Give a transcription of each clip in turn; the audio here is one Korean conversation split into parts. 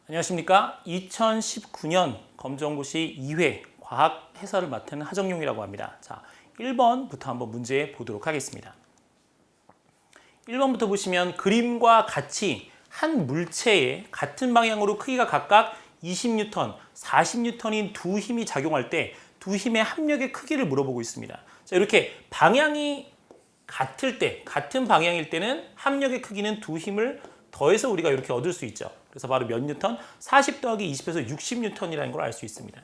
안녕하십니까. 2019년 검정고시 2회 과학 해설을 맡은 하정용이라고 합니다. 자, 1번부터 한번 문제 보도록 하겠습니다. 1번부터 보시면 그림과 같이 한 물체에 같은 방향으로 크기가 각각 20N, 40N인 두 힘이 작용할 때 두 힘의 합력의 크기를 물어보고 있습니다. 자, 이렇게 방향이 같을 때, 같은 방향일 때는 합력의 크기는 두 힘을 더해서 우리가 이렇게 얻을 수 있죠. 그래서 바로 몇 뉴턴? 40 더하기 20에서 60N이라는 걸 알 수 있습니다.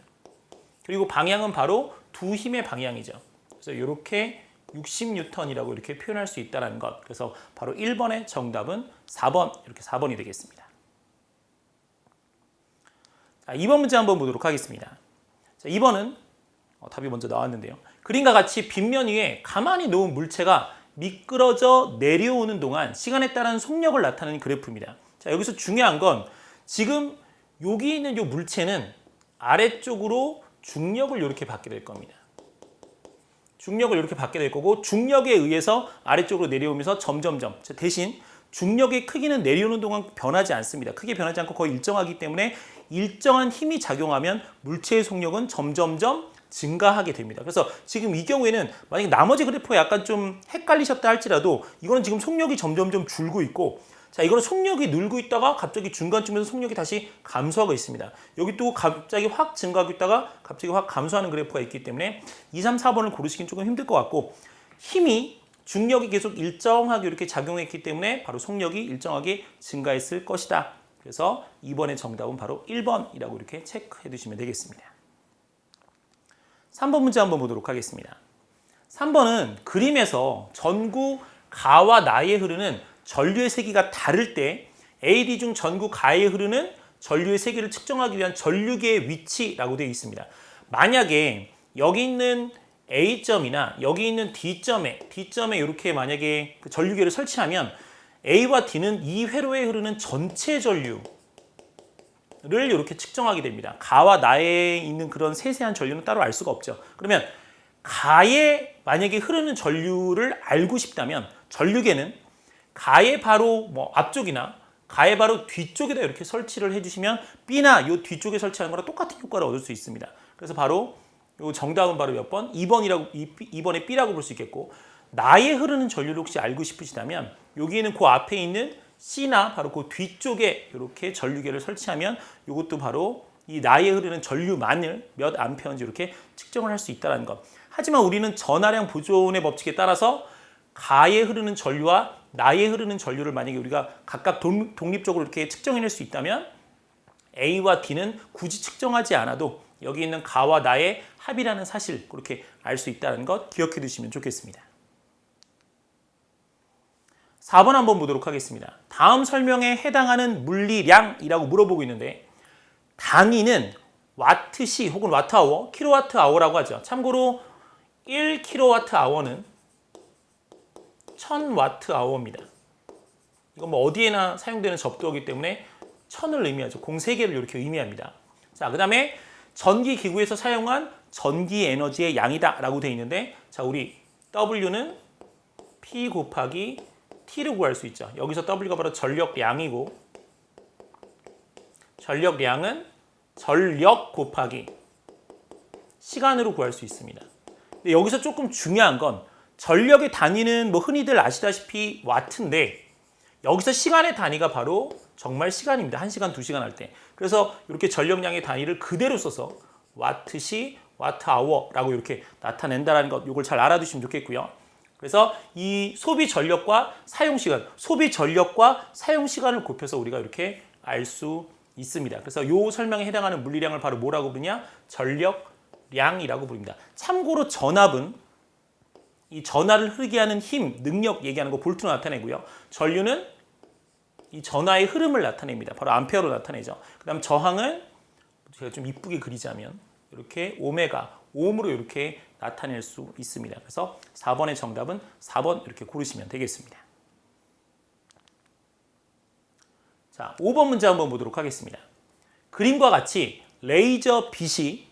그리고 방향은 바로 두 힘의 방향이죠. 그래서 이렇게 60N이라고 이렇게 표현할 수 있다는 것. 그래서 바로 1번의 정답은 4번, 이렇게 4번이 되겠습니다. 자, 2번 문제 한번 보도록 하겠습니다. 자, 2번은 답이 먼저 나왔는데요. 그림과 같이 빗면 위에 가만히 놓은 물체가 미끄러져 내려오는 동안 시간에 따른 속력을 나타내는 그래프입니다. 자, 여기서 중요한 건 지금 여기 있는 이 물체는 아래쪽으로 중력을 이렇게 받게 될 겁니다. 중력을 이렇게 받게 될 거고 중력에 의해서 아래쪽으로 내려오면서 점점점 대신 중력의 크기는 내려오는 동안 변하지 않습니다. 크게 변하지 않고 거의 일정하기 때문에 일정한 힘이 작용하면 물체의 속력은 점점점 증가하게 됩니다. 그래서 지금 이 경우에는 만약에 나머지 그래프가 약간 좀 헷갈리셨다 할지라도 이거는 지금 속력이 점점점 줄고 있고 자, 이거는 속력이 늘고 있다가 갑자기 중간쯤에서 속력이 다시 감소하고 있습니다. 여기 또 갑자기 확 증가하고 있다가 갑자기 확 감소하는 그래프가 있기 때문에 2, 3, 4번을 고르시긴 조금 힘들 것 같고 힘이 중력이 계속 일정하게 이렇게 작용했기 때문에 바로 속력이 일정하게 증가했을 것이다. 그래서 2번의 정답은 바로 1번이라고 이렇게 체크해 두시면 되겠습니다. 3번 문제 한번 보도록 하겠습니다. 3번은 그림에서 전구 가와 나에 흐르는 전류의 세기가 다를 때 AD 중 전구 가에 흐르는 전류의 세기를 측정하기 위한 전류계의 위치라고 되어 있습니다. 만약에 여기 있는 A점이나 여기 있는 D점에 이렇게 만약에 그 전류계를 설치하면 A와 D는 이 회로에 흐르는 전체 전류를 이렇게 측정하게 됩니다. 가와 나에 있는 그런 세세한 전류는 따로 알 수가 없죠. 그러면 가에 만약에 흐르는 전류를 알고 싶다면 전류계는 가의 바로 앞쪽이나 가의 바로 뒤쪽에다 이렇게 설치를 해주시면 B나 요 뒤쪽에 설치하는 거랑 똑같은 효과를 얻을 수 있습니다. 그래서 바로 요 정답은 바로 몇 번? 2번의 B라고 볼 수 있겠고 나에 흐르는 전류를 혹시 알고 싶으시다면 여기에는 그 앞에 있는 C나 바로 그 뒤쪽에 이렇게 전류계를 설치하면 이것도 바로 이 나에 흐르는 전류만을 몇 암페어인지 이렇게 측정을 할 수 있다는 것. 하지만 우리는 전하량 보존의 법칙에 따라서 가에 흐르는 전류와 나에 흐르는 전류를 만약에 우리가 각각 독립적으로 이렇게 측정해낼 수 있다면 A와 D는 굳이 측정하지 않아도 여기 있는 가와 나의 합이라는 사실 그렇게 알 수 있다는 것 기억해 두시면 좋겠습니다. 4번 한번 보도록 하겠습니다. 다음 설명에 해당하는 물리량이라고 물어보고 있는데 단위는 와트시 혹은 와트아워, 킬로와트아워라고 하죠. 참고로 1킬로와트아워는 1000와트아워입니다. 이건 어디에나 사용되는 접두어이기 때문에 1000을 의미하죠. 공 3개를 이렇게 의미합니다. 자, 그 다음에 전기기구에서 사용한 전기 에너지의 양이다 라고 되어 있는데 자, 우리 W는 P 곱하기 T를 구할 수 있죠. 여기서 W가 바로 전력량이고 전력량은 전력 곱하기 시간으로 구할 수 있습니다. 근데 여기서 조금 중요한 건 전력의 단위는 흔히들 아시다시피 와트인데 여기서 시간의 단위가 바로 정말 시간입니다. 1시간, 2시간 할 때. 그래서 이렇게 전력량의 단위를 그대로 써서 와트시, 와트아워라고 이렇게 나타낸다는 것 이걸 잘 알아두시면 좋겠고요. 그래서 이 소비 전력과 사용 시간을 곱해서 우리가 이렇게 알 수 있습니다. 그래서 이 설명에 해당하는 물리량을 바로 뭐라고 부르냐? 전력량이라고 부릅니다. 참고로 전압은 이 전하를 흐르게 하는 힘, 능력 얘기하는 거 볼트로 나타내고요. 전류는 이 전하의 흐름을 나타냅니다. 바로 암페어로 나타내죠. 그 다음 저항은 제가 좀 이쁘게 그리자면 이렇게 오메가, 옴으로 이렇게 나타낼 수 있습니다. 그래서 4번의 정답은 4번 이렇게 고르시면 되겠습니다. 자, 5번 문제 한번 보도록 하겠습니다. 그림과 같이 레이저 빛이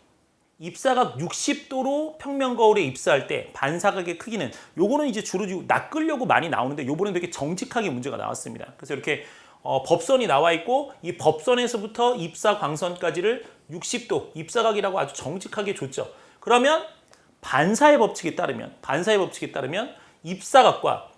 입사각 60도로 평면 거울에 입사할 때 반사각의 크기는 요거는 이제 주로 낚으려고 많이 나오는데 요번엔 되게 정직하게 문제가 나왔습니다. 그래서 이렇게 법선이 나와 있고 이 법선에서부터 입사 광선까지를 60도 입사각이라고 아주 정직하게 줬죠. 그러면 반사의 법칙에 따르면 입사각과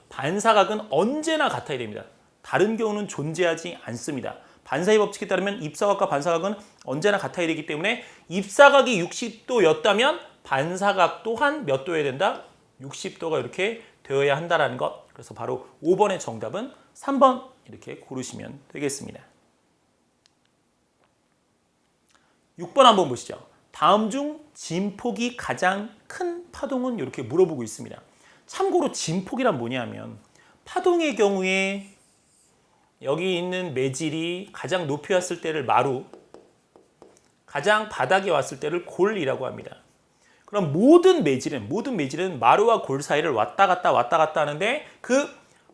반사각은 언제나 같아야 됩니다. 다른 경우는 존재하지 않습니다. 반사의 법칙에 따르면 입사각과 반사각은 언제나 같아야 되기 때문에 입사각이 60도였다면 반사각 또한 몇 도여야 된다? 60도가 이렇게 되어야 한다는 것. 그래서 바로 5번의 정답은 3번 이렇게 고르시면 되겠습니다. 6번 한번 보시죠. 다음 중 진폭이 가장 큰 파동은 이렇게 물어보고 있습니다. 참고로 진폭이란 뭐냐면 파동의 경우에 여기 있는 매질이 가장 높이 왔을 때를 마루, 가장 바닥에 왔을 때를 골이라고 합니다. 그럼 모든 매질은 마루와 골 사이를 왔다 갔다 하는데 그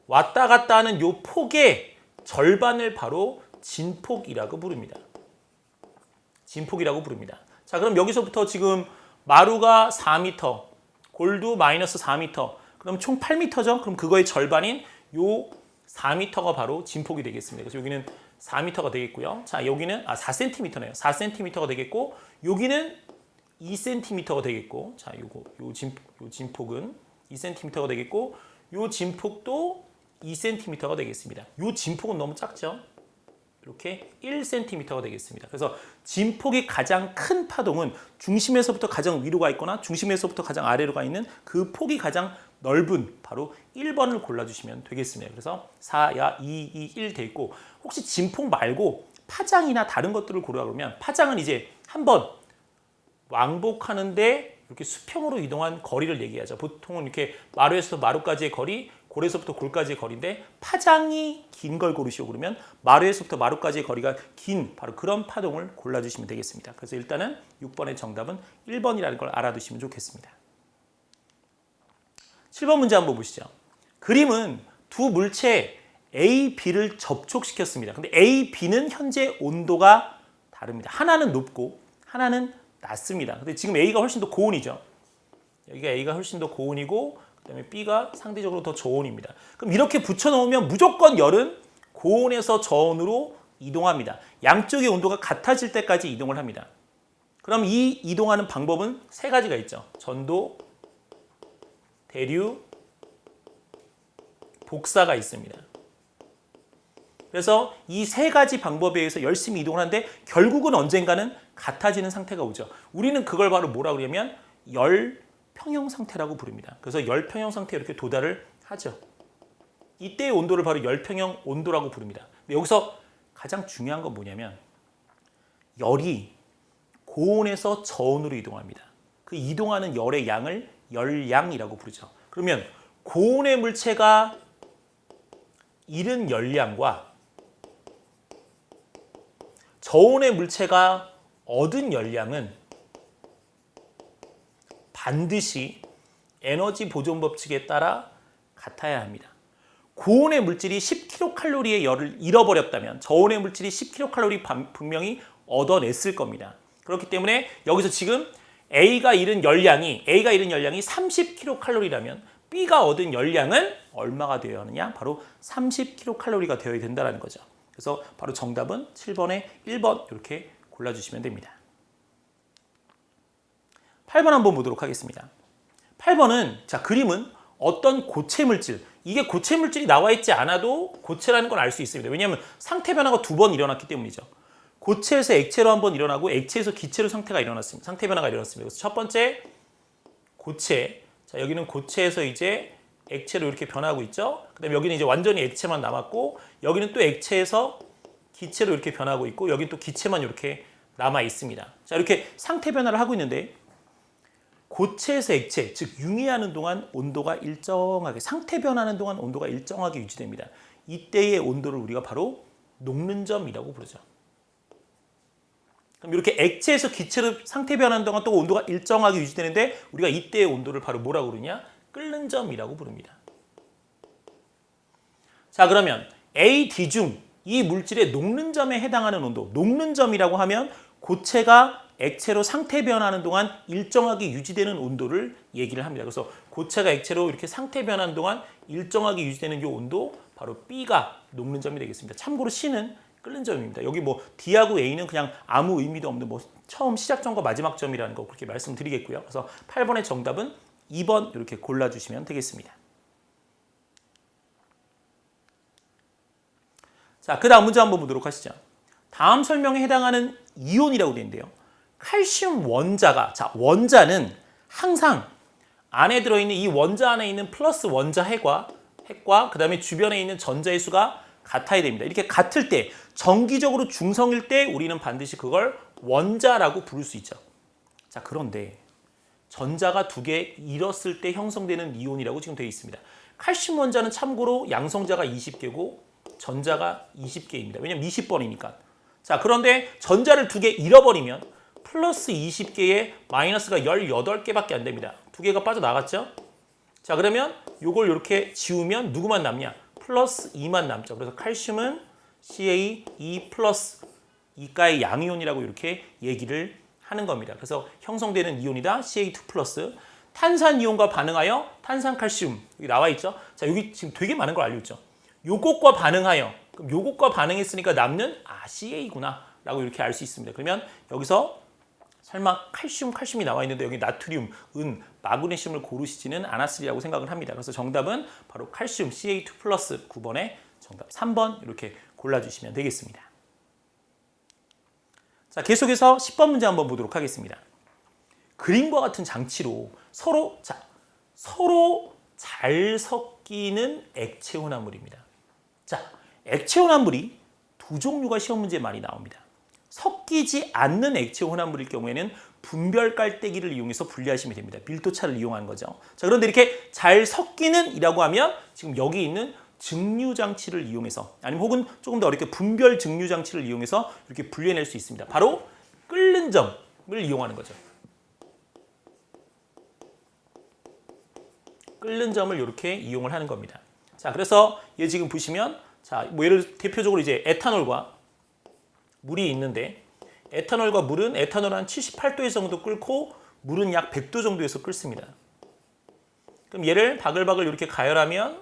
왔다 갔다 하는 요 폭의 절반을 바로 진폭이라고 부릅니다. 자, 그럼 여기서부터 지금 마루가 4m, 골도 마이너스 4m, 그럼 총 8m죠? 그럼 그거의 절반인 요 4m가 바로 진폭이 되겠습니다. 그래서 여기는 4m가 되겠고요. 자, 여기는 4cm네요. 4cm가 되겠고 여기는 2cm가 되겠고, 자, 요 진폭은 2cm가 되겠고, 요 진폭도 2cm가 되겠습니다. 요 진폭은 너무 작죠? 이렇게 1cm가 되겠습니다. 그래서 진폭이 가장 큰 파동은 중심에서부터 가장 위로 가 있거나 중심에서부터 가장 아래로 가 있는 그 폭이 가장 넓은 바로 1번을 골라주시면 되겠습니다. 그래서 4, 2, 1 돼 있고 혹시 진폭 말고 파장이나 다른 것들을 고르라 그러면 파장은 이제 한번 왕복하는데 이렇게 수평으로 이동한 거리를 얘기하죠. 보통은 이렇게 마루에서 마루까지의 거리, 골에서부터 골까지의 거리인데 파장이 긴 걸 고르시오 그러면 마루에서부터 마루까지의 거리가 긴 바로 그런 파동을 골라주시면 되겠습니다. 그래서 일단은 6번의 정답은 1번이라는 걸 알아두시면 좋겠습니다. 7번 문제 한번 보시죠. 그림은 두 물체 A, B를 접촉시켰습니다. 근데 A, B는 현재 온도가 다릅니다. 하나는 높고 하나는 낮습니다. 근데 지금 A가 훨씬 더 고온이죠. 여기가 A가 훨씬 더 고온이고 그다음에 B가 상대적으로 더 저온입니다. 그럼 이렇게 붙여놓으면 무조건 열은 고온에서 저온으로 이동합니다. 양쪽의 온도가 같아질 때까지 이동을 합니다. 그럼 이 이동하는 방법은 세 가지가 있죠. 전도, 대류, 복사가 있습니다. 그래서 이 세 가지 방법에 의해서 열심히 이동을 하는데 결국은 언젠가는 같아지는 상태가 오죠. 우리는 그걸 바로 뭐라고 그러냐면 열평형 상태라고 부릅니다. 그래서 열평형 상태에 이렇게 도달을 하죠. 이때의 온도를 바로 열평형 온도라고 부릅니다. 근데 여기서 가장 중요한 건 뭐냐면 열이 고온에서 저온으로 이동합니다. 그 이동하는 열의 양을 열량이라고 부르죠. 그러면 고온의 물체가 잃은 열량과 저온의 물체가 얻은 열량은 반드시 에너지 보존 법칙에 따라 같아야 합니다. 고온의 물질이 10kcal의 열을 잃어버렸다면 저온의 물질이 10kcal 분명히 얻어냈을 겁니다. 그렇기 때문에 여기서 지금 A가 잃은 열량이 30kcal라면 B가 얻은 열량은 얼마가 되어야 하느냐? 바로 30kcal가 되어야 된다는 거죠. 그래서 바로 정답은 7번에 1번 이렇게 골라주시면 됩니다. 8번 한번 보도록 하겠습니다. 8번은 자 그림은 어떤 고체 물질, 이게 고체 물질이 나와 있지 않아도 고체라는 걸 알 수 있습니다. 왜냐하면 상태 변화가 두 번 일어났기 때문이죠. 고체에서 액체로 한번 일어나고 액체에서 기체로 상태 변화가 일어났습니다. 그래서 첫 번째 고체, 자 여기는 고체에서 이제 액체로 이렇게 변하고 있죠. 그다음에 여기는 이제 완전히 액체만 남았고 여기는 또 액체에서 기체로 이렇게 변하고 있고 여기는 또 기체만 이렇게 남아 있습니다. 자 이렇게 상태 변화를 하고 있는데 고체에서 액체, 즉 융의하는 동안 온도가 일정하게 상태 변하는 동안 온도가 일정하게 유지됩니다. 이때의 온도를 우리가 바로 녹는 점이라고 부르죠. 그럼 이렇게 액체에서 기체로 상태 변하는 동안 또 온도가 일정하게 유지되는데 우리가 이때의 온도를 바로 뭐라고 부르냐? 끓는 점이라고 부릅니다. 자 그러면 A, D 중 이 물질의 녹는 점에 해당하는 온도, 녹는 점이라고 하면 고체가 액체로 상태 변하는 동안 일정하게 유지되는 온도를 얘기를 합니다. 그래서 고체가 액체로 이렇게 상태 변하는 동안 일정하게 유지되는 이 온도 바로 B가 녹는 점이 되겠습니다. 참고로 C는 끓는 점입니다. 여기 뭐 D하고 A는 그냥 아무 의미도 없는 뭐 처음 시작점과 마지막 점이라는 거 그렇게 말씀드리겠고요. 그래서 8번의 정답은 2번 이렇게 골라주시면 되겠습니다. 자, 그 다음 문제 한번 보도록 하시죠. 다음 설명에 해당하는 이온이라고 되어 있는데요. 칼슘 원자가, 자, 원자는 항상 안에 들어있는 이 원자 안에 있는 플러스 원자 핵과 그 다음에 주변에 있는 전자의 수가 같아야 됩니다. 이렇게 같을 때, 정기적으로 중성일 때 우리는 반드시 그걸 원자라고 부를 수 있죠. 자, 그런데 전자가 두 개 잃었을 때 형성되는 이온이라고 지금 되어 있습니다. 칼슘 원자는 참고로 양성자가 20개고 전자가 20개입니다. 왜냐면 20번이니까. 자, 그런데 전자를 두 개 잃어버리면 플러스 20개에 마이너스가 18개밖에 안 됩니다. 두 개가 빠져나갔죠? 자, 그러면 이걸 이렇게 지우면 누구만 남냐? 플러스 2만 남죠. 그래서 칼슘은 CA2 플러스 이가의 양이온이라고 이렇게 얘기를 하는 겁니다. 그래서 형성되는 이온이다. CA2 플러스. 탄산이온과 반응하여 탄산칼슘 여기 나와 있죠. 자, 여기 지금 되게 많은 걸 알려줬죠. 요것과 반응하여, 그럼 요것과 반응했으니까 남는 CA구나 라고 이렇게 알 수 있습니다. 그러면 여기서 설마 칼슘이 나와 있는데 여기 나트륨, 은, 마그네슘을 고르시지는 않았으리라고 생각을 합니다. 그래서 정답은 바로 칼슘 CA2 플러스 9번의 정답 3번 이렇게 골라주시면 되겠습니다. 자, 계속해서 10번 문제 한번 보도록 하겠습니다. 그림과 같은 장치로 서로 잘 섞이는 액체 혼합물입니다. 자, 액체 혼합물이 두 종류가 시험 문제에 많이 나옵니다. 섞이지 않는 액체 혼합물일 경우에는 분별 깔때기를 이용해서 분리하시면 됩니다. 밀도차를 이용한 거죠. 자, 그런데 이렇게 잘 섞이는 이라고 하면 지금 여기 있는 증류장치를 이용해서 아니면 혹은 조금 더 어렵게 분별 증류장치를 이용해서 이렇게 분리해낼 수 있습니다. 바로 끓는 점을 이용하는 거죠. 끓는 점을 이렇게 이용을 하는 겁니다. 자, 그래서 얘 지금 보시면 자, 뭐 예를 대표적으로 이제 에탄올과 물이 있는데 에탄올과 물은 에탄올은 한 78도 정도 끓고 물은 약 100도 정도에서 끓습니다. 그럼 얘를 바글바글 이렇게 가열하면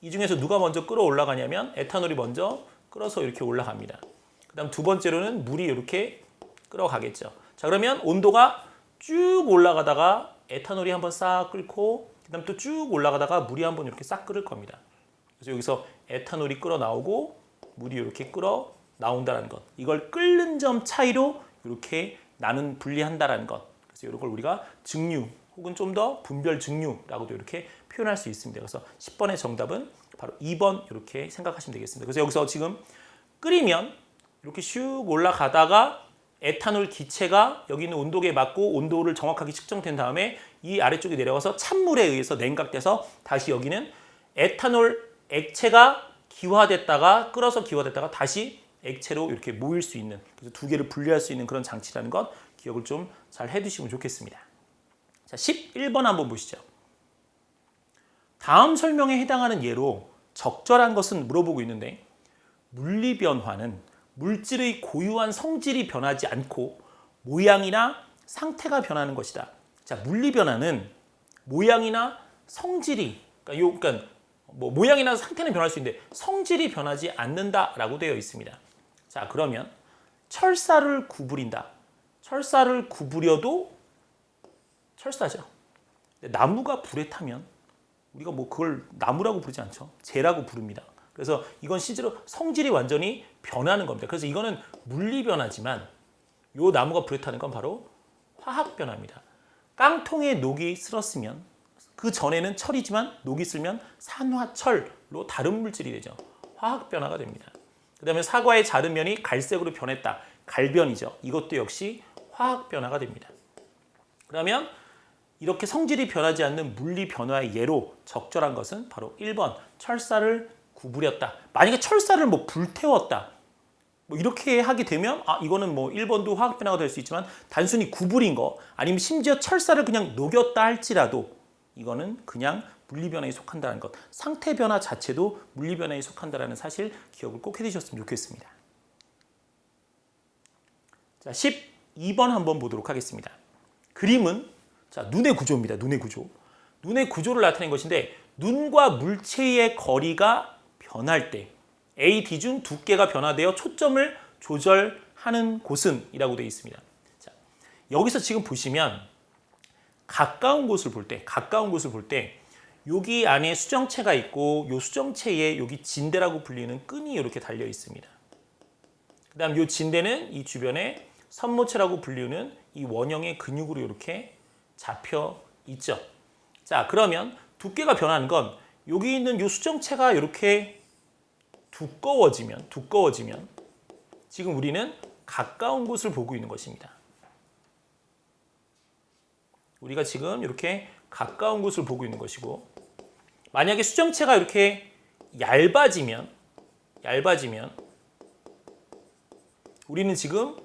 이 중에서 누가 먼저 끓어 올라가냐면 에탄올이 먼저 끓어서 이렇게 올라갑니다. 그 다음 두 번째로는 물이 이렇게 끓어가겠죠. 자, 그러면 온도가 쭉 올라가다가 에탄올이 한번 싹 끓고 그 다음 또 쭉 올라가다가 물이 한번 이렇게 싹 끓을 겁니다. 그래서 여기서 에탄올이 끓어 나오고 물이 이렇게 끓어 나온다는 것. 이걸 끓는 점 차이로 이렇게 나는 분리한다는 것. 그래서 이런 걸 우리가 증류 혹은 좀 더 분별 증류라고도 이렇게 표현할 수 있습니다. 그래서 10번의 정답은 바로 2번 이렇게 생각하시면 되겠습니다. 그래서 여기서 지금 끓이면 이렇게 슉 올라가다가 에탄올 기체가 여기 있는 온도계에 맞고 온도를 정확하게 측정된 다음에 이 아래쪽에 내려가서 찬물에 의해서 냉각돼서 다시 여기는 에탄올 액체가 기화됐다가 끓어서 기화됐다가 다시 액체로 이렇게 모일 수 있는 그래서 두 개를 분리할 수 있는 그런 장치라는 것 기억을 좀 잘 해두시면 좋겠습니다. 자, 11번 한번 보시죠. 다음 설명에 해당하는 예로 적절한 것은 물어보고 있는데 물리 변화는 물질의 고유한 성질이 변하지 않고 모양이나 상태가 변하는 것이다. 자, 물리 변화는 모양이나 성질이 그러니까 뭐 모양이나 상태는 변할 수 있는데 성질이 변하지 않는다라고 되어 있습니다. 자, 그러면 철사를 구부린다. 철사를 구부려도 철사죠. 나무가 불에 타면 우리가 뭐 그걸 나무라고 부르지 않죠. 재라고 부릅니다. 그래서 이건 실제로 성질이 완전히 변하는 겁니다. 그래서 이거는 물리 변화지만 이 나무가 불에 타는 건 바로 화학 변화입니다. 깡통에 녹이 쓸었으면 그 전에는 철이지만 녹이 쓸면 산화철로 다른 물질이 되죠. 화학 변화가 됩니다. 그 다음에 사과의 자른 면이 갈색으로 변했다. 갈변이죠. 이것도 역시 화학 변화가 됩니다. 그러면 이렇게 성질이 변하지 않는 물리 변화의 예로 적절한 것은 바로 1번 철사를 구부렸다. 만약에 철사를 뭐 불태웠다. 뭐 이렇게 하게 되면 이거는 뭐 1번도 화학 변화가 될 수 있지만 단순히 구부린 거 아니면 심지어 철사를 그냥 녹였다 할지라도 이거는 그냥 물리 변화에 속한다는 것. 상태 변화 자체도 물리 변화에 속한다는 사실 기억을 꼭 해두셨으면 좋겠습니다. 자, 12번 한번 보도록 하겠습니다. 그림은 자, 눈의 구조입니다. 눈의 구조. 눈의 구조를 나타낸 것인데 눈과 물체의 거리가 변할 때 AD 중 두께가 변화되어 초점을 조절하는 곳은 이라고 되어 있습니다. 자, 여기서 지금 보시면 가까운 곳을 볼 때 여기 안에 수정체가 있고 이 수정체에 여기 진대라고 불리는 끈이 이렇게 달려 있습니다. 그 다음 이 진대는 이 주변에 선모체라고 불리는 이 원형의 근육으로 이렇게 잡혀 있죠. 자, 그러면 두께가 변하는 건 여기 있는 이 수정체가 이렇게 두꺼워지면 지금 우리는 가까운 곳을 보고 있는 것입니다. 우리가 지금 이렇게 가까운 곳을 보고 있는 것이고, 만약에 수정체가 이렇게 얇아지면 우리는 지금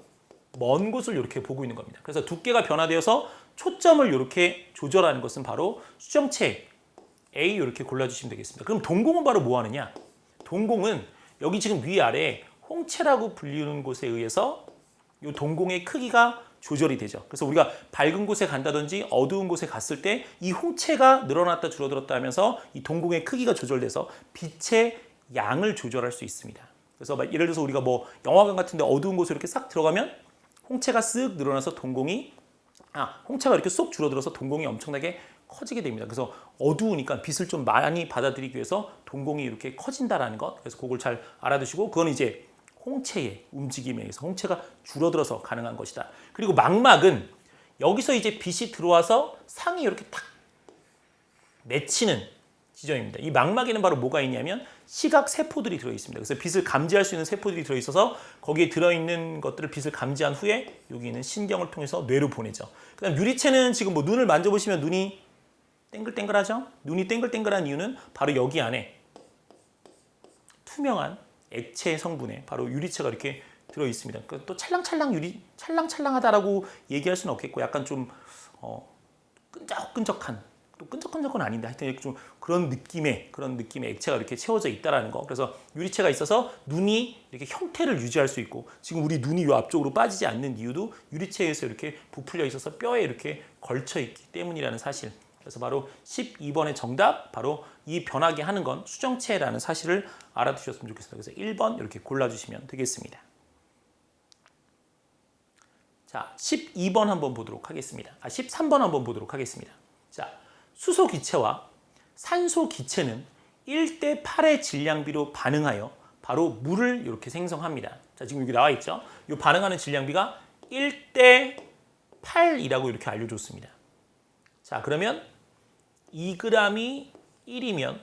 먼 곳을 이렇게 보고 있는 겁니다. 그래서 두께가 변화되어서 초점을 이렇게 조절하는 것은 바로 수정체 A 이렇게 골라주시면 되겠습니다. 그럼 동공은 바로 뭐 하느냐? 동공은 여기 지금 위아래 홍채라고 불리는 곳에 의해서 이 동공의 크기가 조절이 되죠. 그래서 우리가 밝은 곳에 간다든지 어두운 곳에 갔을 때 이 홍채가 늘어났다 줄어들었다 하면서 이 동공의 크기가 조절돼서 빛의 양을 조절할 수 있습니다. 그래서 예를 들어서 우리가 뭐 영화관 같은데 어두운 곳에 이렇게 싹 들어가면 홍채가 쓱 늘어나서 홍채가 이렇게 쏙 줄어들어서 동공이 엄청나게 커지게 됩니다. 그래서 어두우니까 빛을 좀 많이 받아들이기 위해서 동공이 이렇게 커진다라는 것. 그래서 그걸 잘 알아두시고, 그건 이제 홍채의 움직임에 의해서 홍채가 줄어들어서 가능한 것이다. 그리고 망막은 여기서 이제 빛이 들어와서 상이 이렇게 탁 맺히는 지점입니다. 이 망막에는 바로 뭐가 있냐면 시각 세포들이 들어 있습니다. 그래서 빛을 감지할 수 있는 세포들이 들어 있어서 거기에 들어 있는 것들을 빛을 감지한 후에 여기 있는 신경을 통해서 뇌로 보내죠. 그다음 유리체는 지금 뭐 눈을 만져보시면 눈이 땡글땡글하죠? 눈이 땡글땡글한 이유는 바로 여기 안에 투명한 액체 성분에 바로 유리체가 이렇게 들어 있습니다. 또 찰랑찰랑하다라고 얘기할 수는 없겠고, 약간 좀 끈적끈적한, 또 끈적끈적은 아닌데 하여튼 좀 그런 느낌의 액체가 이렇게 채워져 있다라는 거. 그래서 유리체가 있어서 눈이 이렇게 형태를 유지할 수 있고, 지금 우리 눈이 이 앞쪽으로 빠지지 않는 이유도 유리체에서 이렇게 부풀려 있어서 뼈에 이렇게 걸쳐 있기 때문이라는 사실. 그래서 바로 12번의 정답, 바로 이 변하게 하는 건 수정체라는 사실을 알아두셨으면 좋겠습니다. 그래서 1번 이렇게 골라주시면 되겠습니다. 자, 12번 한번 보도록 하겠습니다. 13번 한번 보도록 하겠습니다. 자, 수소 기체와 산소 기체는 1대 8의 질량비로 반응하여 바로 물을 이렇게 생성합니다. 자, 지금 여기 나와 있죠? 이 반응하는 질량비가 1대 8이라고 이렇게 알려줬습니다. 자, 그러면 2g이 1이면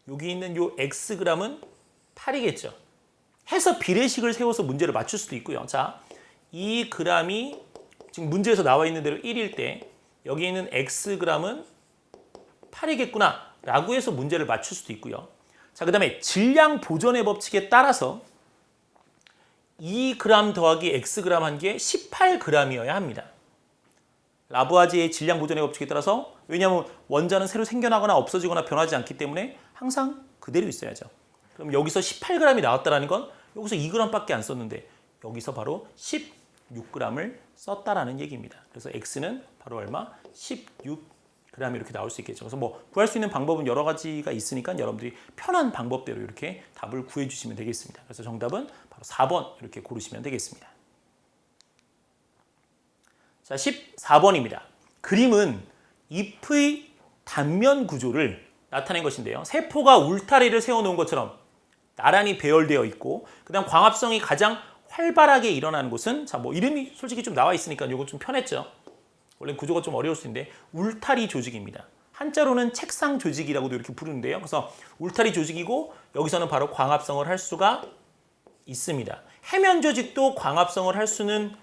여기 있는 요 xg은 8이겠죠. 해서 비례식을 세워서 문제를 맞출 수도 있고요. 자, 2g이 지금 문제에서 나와 있는 대로 1일 때 여기 있는 xg은 8이겠구나 라고 해서 문제를 맞출 수도 있고요. 자, 그 다음에 질량 보존의 법칙에 따라서 2g 더하기 xg 한 게 18g이어야 합니다. 라부아지의 질량 보존의 법칙에 따라서, 왜냐하면 원자는 새로 생겨나거나 없어지거나 변하지 않기 때문에 항상 그대로 있어야죠. 그럼 여기서 18g이 나왔다는 건 여기서 2g밖에 안 썼는데 여기서 바로 16g을 썼다라는 얘기입니다. 그래서 x는 바로 얼마? 16g 이렇게 나올 수 있겠죠. 그래서 뭐 구할 수 있는 방법은 여러 가지가 있으니까 여러분들이 편한 방법대로 이렇게 답을 구해 주시면 되겠습니다. 그래서 정답은 바로 4번 이렇게 고르시면 되겠습니다. 자, 14번입니다. 그림은 잎의 단면 구조를 나타낸 것인데요. 세포가 울타리를 세워놓은 것처럼 나란히 배열되어 있고, 그 다음 광합성이 가장 활발하게 일어나는 곳은, 자, 뭐 이름이 솔직히 좀 나와 있으니까 이거 좀 편했죠. 원래 구조가 좀 어려울 수 있는데 울타리 조직입니다. 한자로는 책상 조직이라고도 이렇게 부르는데요. 그래서 울타리 조직이고 여기서는 바로 광합성을 할 수가 있습니다. 해면 조직도 광합성을 할 수는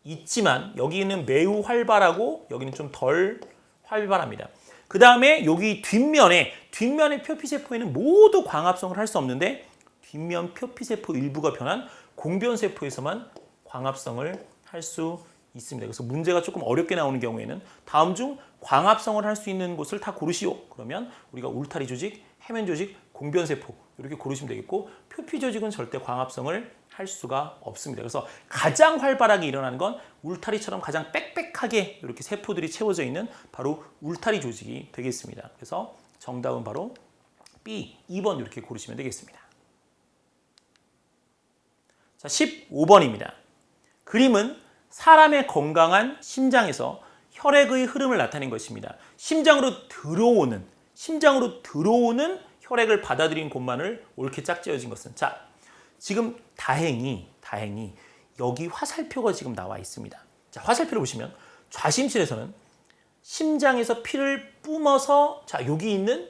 있지만 여기는 매우 활발하고 여기는 좀 덜 활발합니다. 그 다음에 여기 뒷면의 표피세포에는 모두 광합성을 할 수 없는데 뒷면 표피세포 일부가 변한 공변세포에서만 광합성을 할 수 있습니다. 그래서 문제가 조금 어렵게 나오는 경우에는 다음 중 광합성을 할 수 있는 곳을 다 고르시오. 그러면 우리가 울타리 조직, 해면 조직, 공변세포 이렇게 고르시면 되겠고, 표피 조직은 절대 광합성을 할 수가 없습니다. 그래서 가장 활발하게 일어나는 건 울타리처럼 가장 빽빽하게 이렇게 세포들이 채워져 있는 바로 울타리 조직이 되겠습니다. 그래서 정답은 바로 B, 2번 이렇게 고르시면 되겠습니다. 자, 15번입니다. 그림은 사람의 건강한 심장에서 혈액의 흐름을 나타낸 것입니다. 심장으로 들어오는 혈액을 받아들인 곳만을 옳게 짝지어진 것은, 자, 지금 다행히 여기 화살표가 지금 나와 있습니다. 자, 화살표를 보시면 좌심실에서는 심장에서 피를 뿜어서, 자, 여기 있는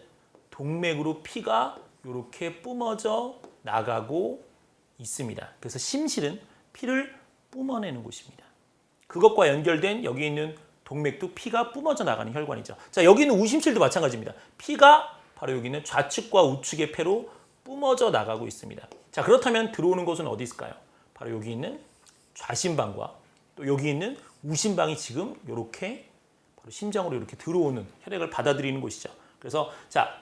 동맥으로 피가 이렇게 뿜어져 나가고 있습니다. 그래서 심실은 피를 뿜어내는 곳입니다. 그것과 연결된 여기 있는 동맥도 피가 뿜어져 나가는 혈관이죠. 자, 여기 있는 우심실도 마찬가지입니다. 피가 바로 여기 있는 좌측과 우측의 폐로 뿜어져 나가고 있습니다. 자, 그렇다면 들어오는 곳은 어디 있을까요? 바로 여기 있는 좌심방과 또 여기 있는 우심방이 지금 이렇게 바로 심장으로 이렇게 들어오는 혈액을 받아들이는 곳이죠. 그래서 자,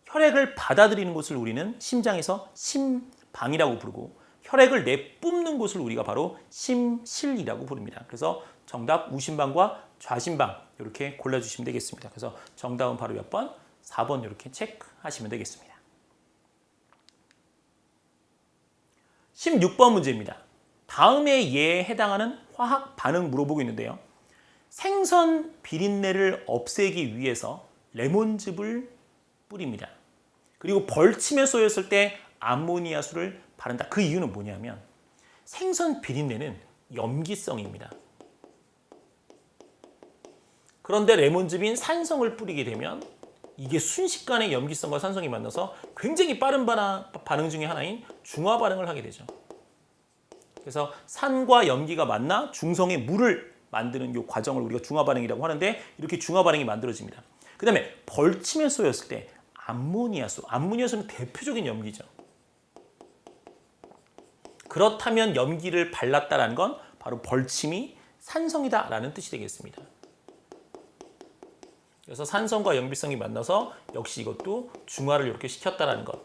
혈액을 받아들이는 곳을 우리는 심장에서 심방이라고 부르고 혈액을 내뿜는 곳을 우리가 바로 심실이라고 부릅니다. 그래서 정답 우심방과 좌심방 이렇게 골라주시면 되겠습니다. 그래서 정답은 바로 몇 번? 4번 이렇게 체크하시면 되겠습니다. 16번 문제입니다. 다음에 예에 해당하는 화학 반응 물어보고 있는데요. 생선 비린내를 없애기 위해서 레몬즙을 뿌립니다. 그리고 벌침에 쏘였을 때 암모니아수를 바른다. 그 이유는 뭐냐면 생선 비린내는 염기성입니다. 그런데 레몬즙인 산성을 뿌리게 되면 이게 순식간에 염기성과 산성이 만나서 굉장히 빠른 반응 중에 하나인 중화 반응을 하게 되죠. 그래서 산과 염기가 만나 중성의 물을 만드는 이 과정을 우리가 중화 반응이라고 하는데 이렇게 중화 반응이 만들어집니다. 그 다음에 벌침에 쏘였을 때 암모니아수는 대표적인 염기죠. 그렇다면 염기를 발랐다는 건 바로 벌침이 산성이다라는 뜻이 되겠습니다. 그래서 산성과 염기성이 만나서 역시 이것도 중화를 이렇게 시켰다는 것.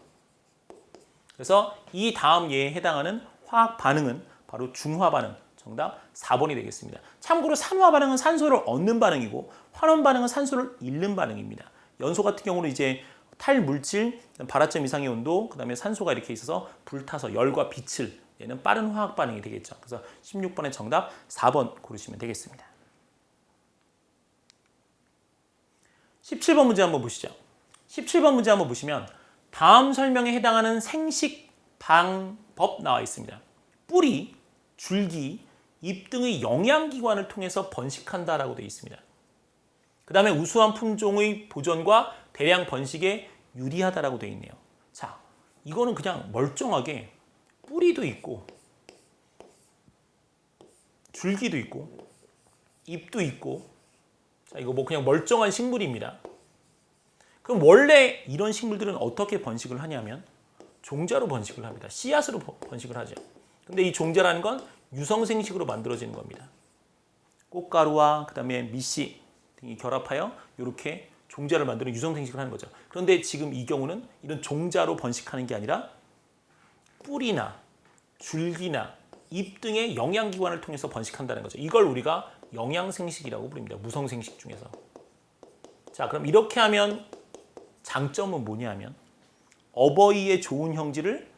그래서 이 다음 예에 해당하는 화학 반응은 바로 중화 반응. 정답 4번이 되겠습니다. 참고로 산화 반응은 산소를 얻는 반응이고 환원 반응은 산소를 잃는 반응입니다. 연소 같은 경우는 이제 탈물질, 발화점 이상의 온도, 그다음에 산소가 이렇게 있어서 불타서 열과 빛을 내는 빠른 화학 반응이 되겠죠. 그래서 16번의 정답 4번 고르시면 되겠습니다. 17번 문제 한번 보시죠. 17번 문제 한번 보시면 다음 설명에 해당하는 생식 방법 나와 있습니다. 뿌리, 줄기, 잎 등의 영양기관을 통해서 번식한다라고 되어 있습니다. 그 다음에 우수한 품종의 보존과 대량 번식에 유리하다라고 되어 있네요. 자, 이거는 그냥 멀쩡하게 뿌리도 있고 줄기도 있고 잎도 있고, 자, 이거 뭐 그냥 멀쩡한 식물입니다. 그럼 원래 이런 식물들은 어떻게 번식을 하냐면 종자로 번식을 합니다. 씨앗으로 번식을 하죠. 근데 이 종자라는 건 유성생식으로 만들어지는 겁니다. 꽃가루와 그다음에 밑씨 등이 결합하여 이렇게 종자를 만드는 유성생식을 하는 거죠. 그런데 지금 이 경우는 이런 종자로 번식하는 게 아니라 뿌리나 줄기나 잎 등의 영양기관을 통해서 번식한다는 거죠. 이걸 우리가 영양생식이라고 부릅니다. 무성생식 중에서. 자, 그럼 이렇게 하면 장점은 뭐냐면 어버이의 좋은 형질을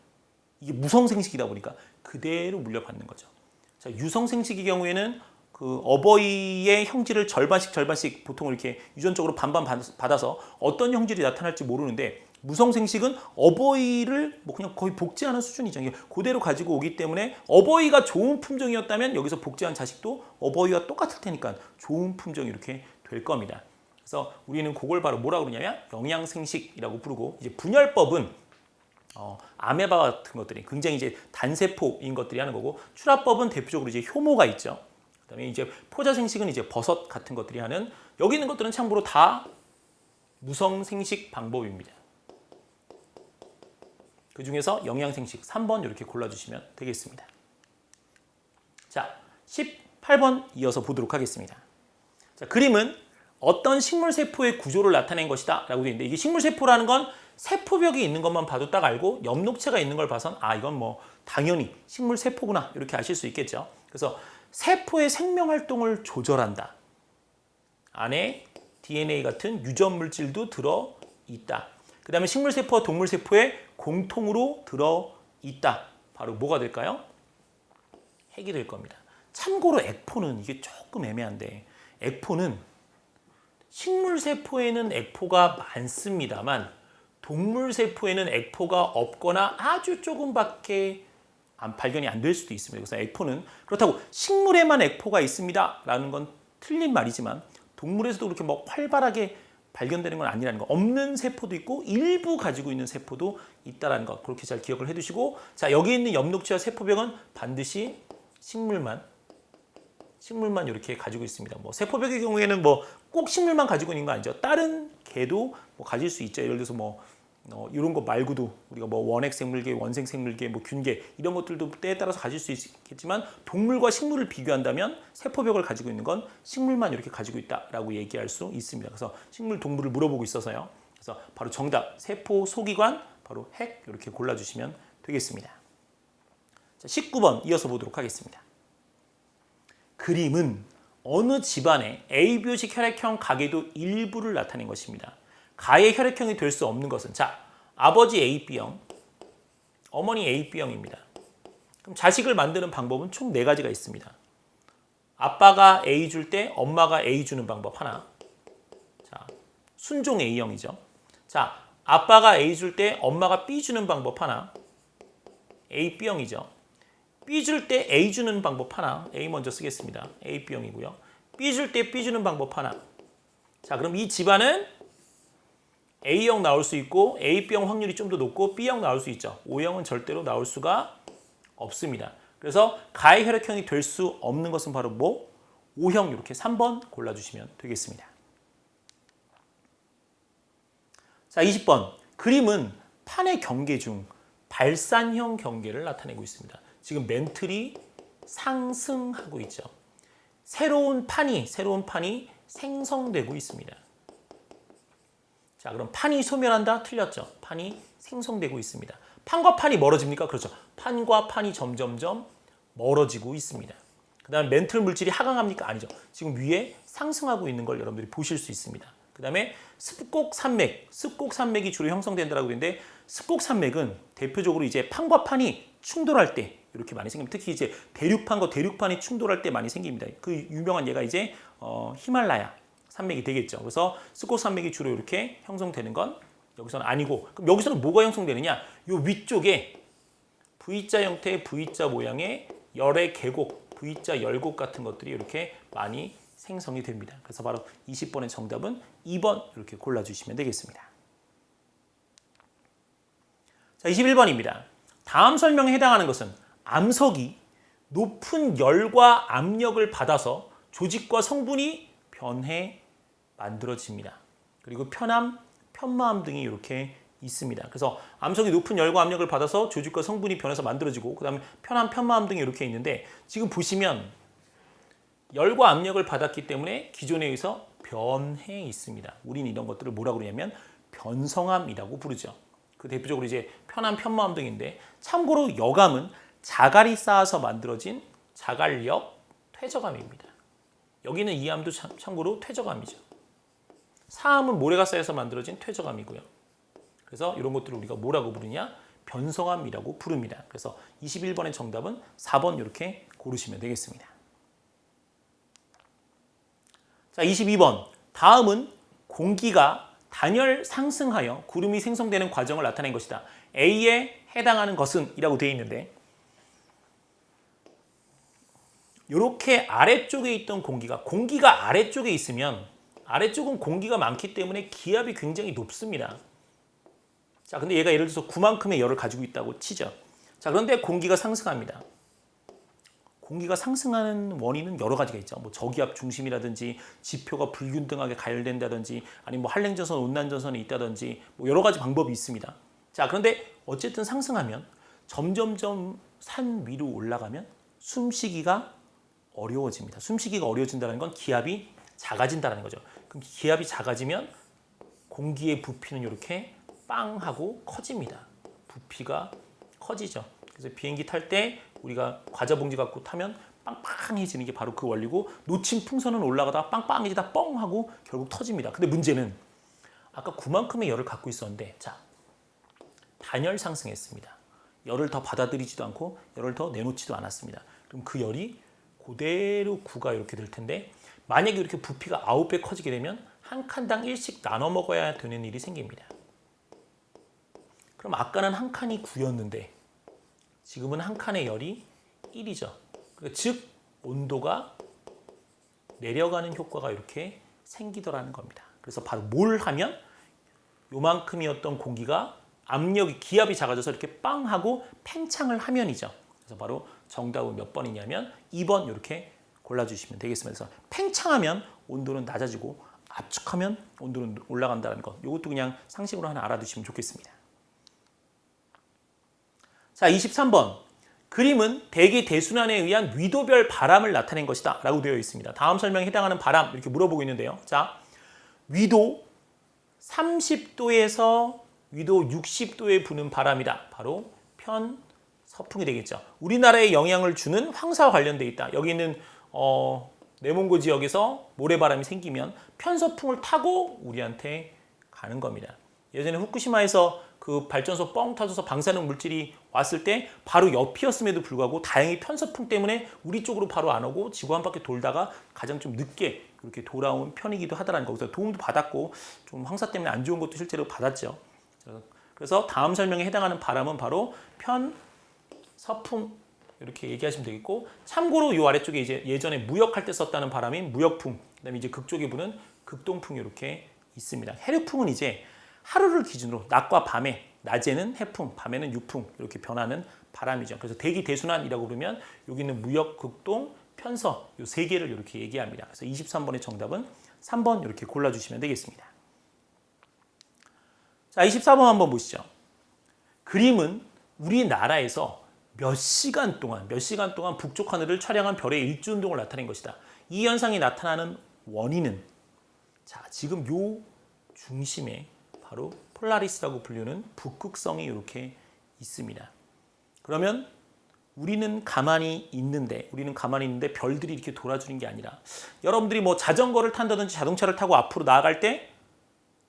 이게 무성생식이다 보니까 그대로 물려받는 거죠. 자, 유성생식의 경우에는 그 어버이의 형질을 절반씩 보통 이렇게 유전적으로 반반 받아서 어떤 형질이 나타날지 모르는데 무성생식은 어버이를 뭐 그냥 거의 복제하는 수준이죠. 이게 그대로 가지고 오기 때문에 어버이가 좋은 품종이었다면 여기서 복제한 자식도 어버이와 똑같을 테니까 좋은 품종이 이렇게 될 겁니다. 그래서 우리는 그걸 바로 뭐라고 그러냐면 영양생식이라고 부르고, 이제 분열법은 아메바 같은 것들이 굉장히 이제 단세포인 것들이 하는 거고, 출합법은 대표적으로 이제 효모가 있죠. 그다음에 이제 포자생식은 이제 버섯 같은 것들이 하는, 여기 있는 것들은 참고로 다 무성생식 방법입니다. 그 중에서 영양생식 3번 이렇게 골라주시면 되겠습니다. 자, 18번 이어서 보도록 하겠습니다. 자, 그림은 어떤 식물세포의 구조를 나타낸 것이다 라고 되어 있는데, 이게 식물세포라는 건 세포벽이 있는 것만 봐도 딱 알고 엽록체가 있는 걸 봐선 아, 이건 뭐 당연히 식물세포구나 이렇게 아실 수 있겠죠. 그래서 세포의 생명활동을 조절한다. 안에 DNA 같은 유전물질도 들어있다. 그 그 다음에 식물세포와 동물세포에 공통으로 들어있다. 바로 뭐가 될까요? 핵이 될 겁니다. 참고로 액포는 이게 조금 애매한데 액포는 식물세포에는 액포가 많습니다만 동물세포에는 액포가 없거나 아주 조금밖에 발견이 안 될 수도 있습니다. 그래서 액포는 그렇다고 식물에만 액포가 있습니다 라는 건 틀린 말이지만 동물에서도 그렇게 뭐 활발하게 발견되는 건 아니라는 거. 없는 세포도 있고 일부 가지고 있는 세포도 있다는 거. 그렇게 잘 기억을 해두시고, 자, 여기 있는 엽록체와 세포벽은 반드시 식물만 이렇게 가지고 있습니다. 뭐 세포벽의 경우에는 뭐 꼭 식물만 가지고 있는 거 아니죠. 다른 개도 뭐 가질 수 있죠. 예를 들어서 뭐 이런 거 말고도 우리가 뭐 원핵생물계, 원생생물계, 뭐 균계 이런 것들도 때에 따라서 가질 수 있겠지만 동물과 식물을 비교한다면 세포벽을 가지고 있는 건 식물만 이렇게 가지고 있다라고 얘기할 수 있습니다. 그래서 식물, 동물을 물어보고 있어서요. 그래서 바로 정답 세포 소기관 바로 핵 이렇게 골라주시면 되겠습니다. 자, 19번 이어서 보도록 하겠습니다. 그림은 어느 집안의 A표식 혈액형 가계도 일부를 나타낸 것입니다. 가의 혈액형이 될 수 없는 것은 자, 아버지 AB형, 어머니 AB형입니다. 그럼 자식을 만드는 방법은 총 4가지가 있습니다. 아빠가 A 줄 때 엄마가 A 주는 방법 하나. 자, 순종 A형이죠. 자, 아빠가 A 줄 때 엄마가 B 주는 방법 하나. AB형이죠. B 줄 때 A 주는 방법 하나. A 먼저 쓰겠습니다. AB형이고요. B 줄 때 B 주는 방법 하나. 자, 그럼 이 집안은 A형 나올 수 있고 AB형 확률이 좀 더 높고 B형 나올 수 있죠. O형은 절대로 나올 수가 없습니다. 그래서 가의 혈액형이 될 수 없는 것은 바로 뭐? O형 이렇게 3번 골라주시면 되겠습니다. 자, 20번. 그림은 판의 경계 중 발산형 경계를 나타내고 있습니다. 지금 멘틀이 상승하고 있죠. 새로운 판이 생성되고 있습니다. 자, 그럼 판이 소멸한다? 틀렸죠. 판이 생성되고 있습니다. 판과 판이 멀어집니까? 그렇죠. 판과 판이 점점점 멀어지고 있습니다. 그 다음에 멘틀 물질이 하강합니까? 아니죠. 지금 위에 상승하고 있는 걸 여러분들이 보실 수 있습니다. 그 다음에 습곡산맥이 주로 형성된다고 되는데 습곡산맥은 대표적으로 이제 판과 판이 충돌할 때 이렇게 많이 생깁니다. 특히 이제 대륙판과 대륙판이 충돌할 때 많이 생깁니다. 그 유명한 예가 이제 히말라야 산맥이 되겠죠. 그래서 습곡산맥이 주로 이렇게 형성되는 건 여기서는 아니고 그럼 여기서는 뭐가 형성되느냐? 요 위쪽에 V자 형태의 V자 모양의 열의 계곡, V자 열곡 같은 것들이 이렇게 많이 생성이 됩니다. 그래서 바로 20번의 정답은 2번 이렇게 골라주시면 되겠습니다. 자, 21번입니다. 다음 설명에 해당하는 것은 암석이 높은 열과 압력을 받아서 조직과 성분이 변해 만들어집니다. 그리고 편암, 편마암 등이 이렇게 있습니다. 그래서 암석이 높은 열과 압력을 받아서 조직과 성분이 변해서 만들어지고 그 다음에 편암, 편마암 등이 이렇게 있는데 지금 보시면 열과 압력을 받았기 때문에 기존에 의해서 변해 있습니다. 우리는 이런 것들을 뭐라고 그러냐면 변성암이라고 부르죠. 그 대표적으로 이제 편암, 편마암 등인데 참고로 여감은 자갈이 쌓아서 만들어진 자갈력 퇴적암입니다. 여기는 이 암도 참고로 퇴적암이죠. 사암은 모래가 쌓여서 만들어진 퇴적암이고요. 그래서 이런 것들을 우리가 뭐라고 부르냐? 변성암이라고 부릅니다. 그래서 21번의 정답은 4번 이렇게 고르시면 되겠습니다. 자, 22번. 다음은 공기가 단열 상승하여 구름이 생성되는 과정을 나타낸 것이다. A에 해당하는 것은 이라고 되어 있는데 이렇게 아래쪽에 있던 공기가 아래쪽에 있으면 아래쪽은 공기가 많기 때문에 기압이 굉장히 높습니다. 자, 근데 얘가 예를 들어서 9만큼의 열을 가지고 있다고 치죠. 자, 그런데 공기가 상승합니다. 공기가 상승하는 원인은 여러 가지가 있죠. 뭐 저기압 중심이라든지 지표가 불균등하게 가열된다든지 아니면 뭐 한랭전선, 온난전선이 있다든지 뭐 여러 가지 방법이 있습니다. 자, 그런데 어쨌든 상승하면 점점점 산 위로 올라가면 숨쉬기가 어려워집니다. 숨쉬기가 어려워진다는 건 기압이 작아진다는 거죠. 그럼 기압이 작아지면 공기의 부피는 이렇게 빵 하고 커집니다. 부피가 커지죠. 그래서 비행기 탈 때 우리가 과자 봉지 갖고 타면 빵빵해지는 게 바로 그 원리고 놓친 풍선은 올라가다가 빵빵해지다 뻥 하고 결국 터집니다. 근데 문제는 아까 9만큼의 열을 갖고 있었는데 자, 단열 상승했습니다. 열을 더 받아들이지도 않고 열을 더 내놓지도 않았습니다. 그럼 그 열이 그대로 9가 이렇게 될 텐데 만약에 이렇게 부피가 9배 커지게 되면 한 칸당 1씩 나눠 먹어야 되는 일이 생깁니다. 그럼 아까는 한 칸이 9였는데 지금은 한 칸의 열이 1이죠. 그러니까 즉 온도가 내려가는 효과가 이렇게 생기더라는 겁니다. 그래서 바로 뭘 하면 요만큼이었던 공기가 압력이 기압이 작아져서 이렇게 빵 하고 팽창을 하면이죠. 그래서 바로 정답은 몇 번이냐면 2번 이렇게 골라주시면 되겠습니다. 그래서 팽창하면 온도는 낮아지고 압축하면 온도는 올라간다는 것. 이것도 그냥 상식으로 하나 알아두시면 좋겠습니다. 자, 23번. 그림은 대기 대순환에 의한 위도별 바람을 나타낸 것이다 라고 되어 있습니다. 다음 설명에 해당하는 바람 이렇게 물어보고 있는데요. 자, 위도 30도에서 위도 60도에 부는 바람이다. 바로 편서풍이 되겠죠. 우리나라에 영향을 주는 황사와 관련돼 있다. 여기 있는 내몽고 지역에서 모래바람이 생기면 편서풍을 타고 우리한테 가는 겁니다. 예전에 후쿠시마에서 그 발전소 뻥 터져서 방사능 물질이 왔을 때 바로 옆이었음에도 불구하고 다행히 편서풍 때문에 우리 쪽으로 바로 안 오고 지구 한 바퀴 돌다가 가장 좀 늦게 그렇게 돌아온 편이기도 하다라는 거. 그래서 도움도 받았고 좀 황사 때문에 안 좋은 것도 실제로 받았죠. 그래서 다음 설명에 해당하는 바람은 바로 편서풍 이렇게 얘기하시면 되겠고 참고로 이 아래쪽에 이제 예전에 무역할 때 썼다는 바람인 무역풍, 그다음에 이제 극쪽에 부는 극동풍이 이렇게 있습니다. 해류풍은 이제 하루를 기준으로 낮과 밤에 낮에는 해풍, 밤에는 유풍 이렇게 변하는 바람이죠. 그래서 대기 대순환이라고 부르면 여기 있는 무역, 극동, 편서 이 세 개를 이렇게 얘기합니다. 그래서 23번의 정답은 3번 이렇게 골라주시면 되겠습니다. 자, 24번 한번 보시죠. 그림은 우리나라에서 몇 시간 동안 북쪽 하늘을 촬영한 별의 일주운동을 나타낸 것이다. 이 현상이 나타나는 원인은 자, 지금 요 중심에 바로 폴라리스라고 불리는 북극성이 이렇게 있습니다. 그러면 우리는 가만히 있는데 별들이 이렇게 돌아주는 게 아니라 여러분들이 뭐 자전거를 탄다든지 자동차를 타고 앞으로 나아갈 때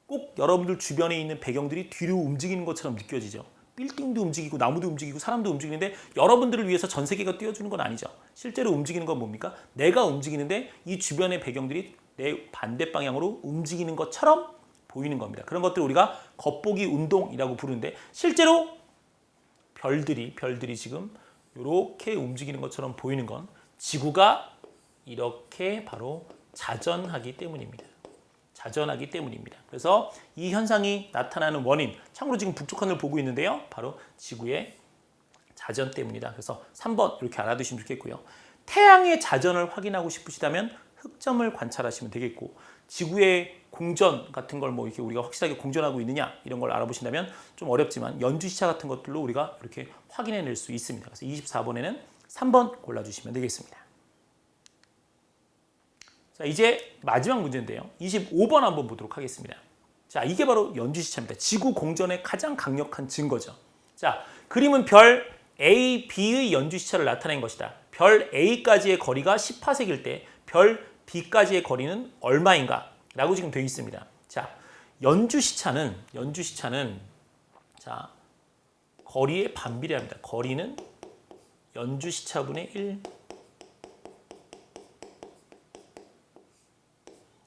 꼭 여러분들 주변에 있는 배경들이 뒤로 움직이는 것처럼 느껴지죠. 빌딩도 움직이고 나무도 움직이고 사람도 움직이는데 여러분들을 위해서 전 세계가 띄워주는 건 아니죠. 실제로 움직이는 건 뭡니까? 내가 움직이는데 이 주변의 배경들이 내 반대 방향으로 움직이는 것처럼 보이는 겁니다. 그런 것들을 우리가 겉보기 운동이라고 부르는데 실제로 별들이 지금 이렇게 움직이는 것처럼 보이는 건 지구가 이렇게 바로 자전하기 때문입니다. 그래서 이 현상이 나타나는 원인, 참고로 지금 북쪽 하늘을 보고 있는데요. 바로 지구의 자전 때문이다. 그래서 3번 이렇게 알아두시면 좋겠고요. 태양의 자전을 확인하고 싶으시다면 흑점을 관찰하시면 되겠고 지구의 공전 같은 걸 뭐 이렇게 우리가 확실하게 공전하고 있느냐 이런 걸 알아보신다면 좀 어렵지만 연주시차 같은 것들로 우리가 이렇게 확인해낼 수 있습니다. 그래서 24번에는 3번 골라주시면 되겠습니다. 자, 이제 마지막 문제인데요. 25번 한번 보도록 하겠습니다. 자, 이게 바로 연주시차입니다. 지구 공전의 가장 강력한 증거죠. 자, 그림은 별 A, B의 연주시차를 나타낸 것이다. 별 A까지의 거리가 10파섹일 때 별 B까지의 거리는 얼마인가? 라고 지금 되어 있습니다. 자, 연주시차는 자, 거리에 반비례합니다. 거리는 연주시차분의 1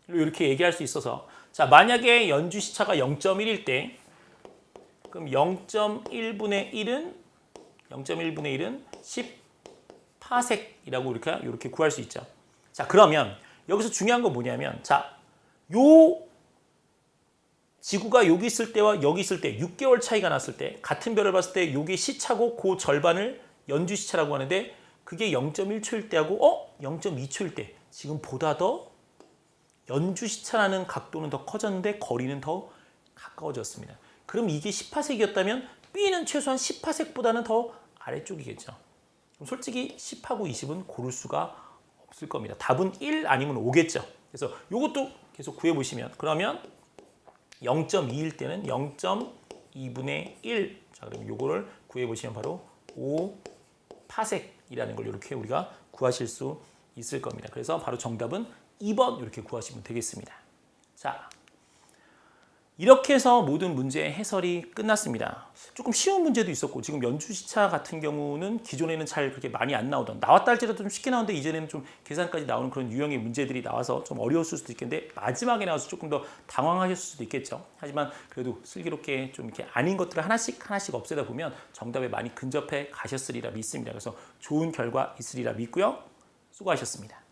이렇게 얘기할 수 있어서 자, 만약에 연주시차가 0.1일 때 그럼 0.1분의 1은 10파섹이라고 이렇게 구할 수 있죠. 자, 그러면 여기서 중요한 건 뭐냐면 자, 요 지구가 여기 있을 때와 여기 있을 때 6개월 차이가 났을 때 같은 별을 봤을 때 요게 시차고 그 절반을 연주시차라고 하는데 그게 0.1초일 때하고 0.2초일 때 지금 보다 더 연주시차라는 각도는 더 커졌는데 거리는 더 가까워졌습니다. 그럼 이게 10파섹이었다면 B는 최소한 10파섹보다는 더 아래쪽이겠죠. 그럼 솔직히 10하고 20은 고를 수가 없을 겁니다. 답은 1 아니면 5겠죠. 그래서 이것도 계속 구해보시면 그러면 0.2일 때는 0.2분의 1. 자, 그럼 이거를 구해보시면 바로 5파섹이라는 걸 이렇게 우리가 구하실 수 있을 겁니다. 그래서 바로 정답은 2번 이렇게 구하시면 되겠습니다. 자, 이렇게 해서 모든 문제의 해설이 끝났습니다. 조금 쉬운 문제도 있었고 지금 연주시차 같은 경우는 기존에는 잘 그렇게 많이 안 나오던 나왔다 할지라도 좀 쉽게 나오는데 이제는 좀 계산까지 나오는 그런 유형의 문제들이 나와서 좀 어려웠을 수도 있겠는데 마지막에 나와서 조금 더 당황하셨을 수도 있겠죠. 하지만 그래도 슬기롭게 좀 이렇게 아닌 것들을 하나씩 없애다 보면 정답에 많이 근접해 가셨으리라 믿습니다. 그래서 좋은 결과 있으리라 믿고요. 수고하셨습니다.